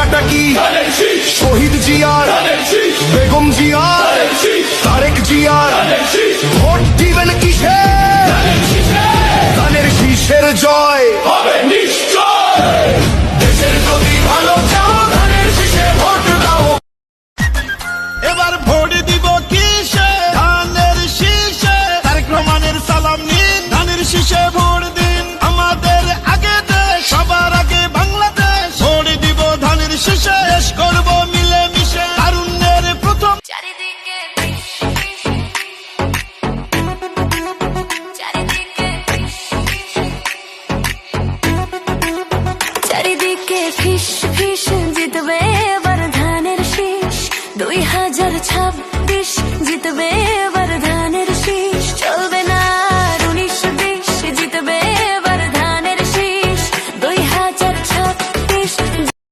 মার্কাটা কি? শহীদ জিয়ার, বেগম জিয়ার, তারেক জিয়ার। ভোট দিবেন কিসে? ধানের শীষের জয় হবে নিশ্চয়। দেশের যদি ভালো চাও ধানের শীষে ভোট দাও। এবার ভোট দিব কিসে? ধানের শীষে। তারেক রহমানের সালাম নিন, ধানের শীষে ভোট দিন। আমাদের আগে দেশ, সবার আগে বাংলাদেশ। ভোট দিব ধানের শীষে, শেষ করব মিলে মিশে তারুণ্যের প্রথম। চারিদিকে ফিস ফিস জিতবে এবার ধানের শীষ। 2026 জিতবে এবার।